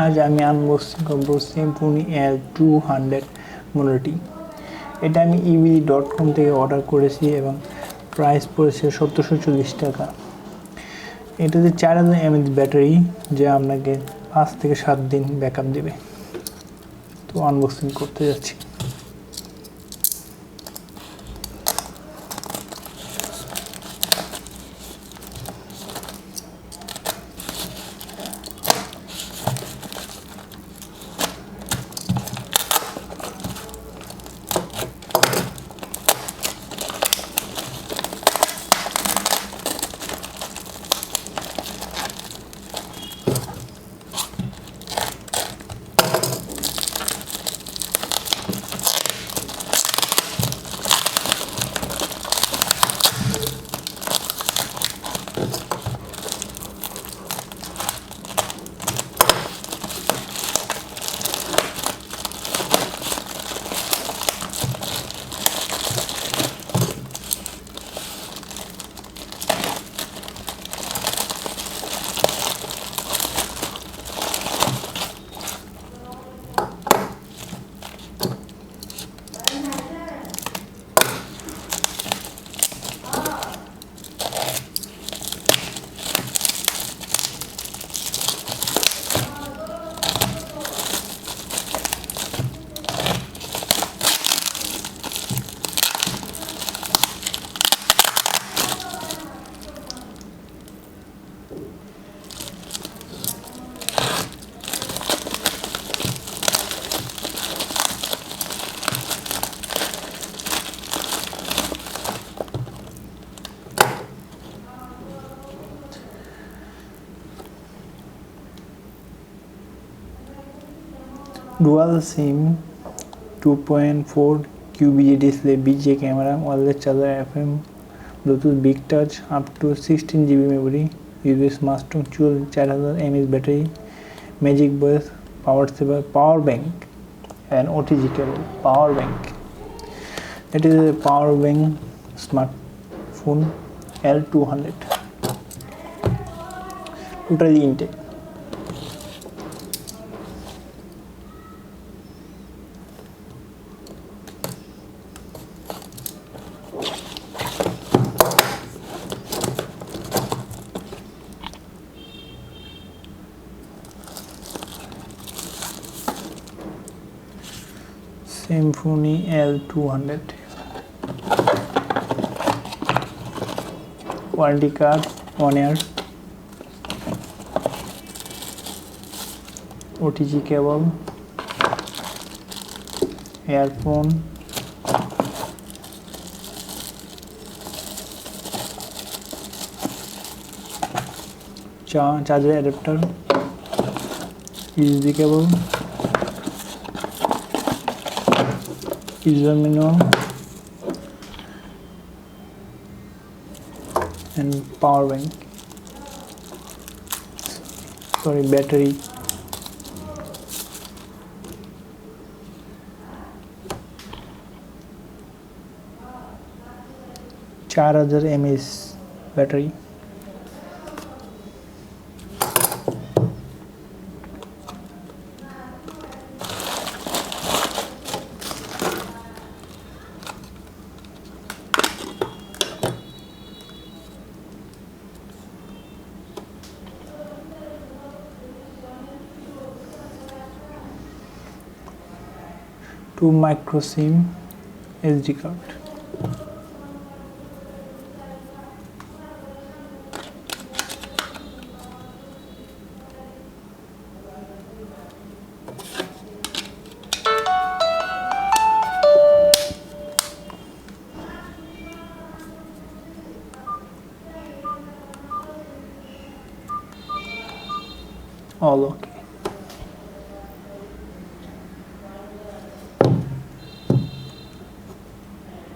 আজ আমি আনবক্সিং করব Symphony L200 মডেলটি। এটা আমি evd.com থেকে অর্ডার করেছি এবং প্রাইস পড়েছে 1740 টাকা। এটাতে 4000 mAh ব্যাটারি, যা আপনাকে 5 থেকে 7 দিন ব্যাকআপ দেবে। তো আনবক্সিং করতে যাচ্ছি। Dual SIM, 2.4 QVGA Display, BGA camera, wireless charger, FM, Bluetooth, Big Touch, up to 16 GB memory, USB Smart 4000 mAh battery, Magic Voice, Power Saver, Power Bank, and OTG cable. Power Bank. That is a Power Bank smartphone L200. Totally intake. Symphony L200 warranty card, 1 year, OTG cable, earphone, charger adapter, USB cable, user manual, and power bank. Sorry, battery. $4000 mAh battery. Two micro SIM SD card. All okay.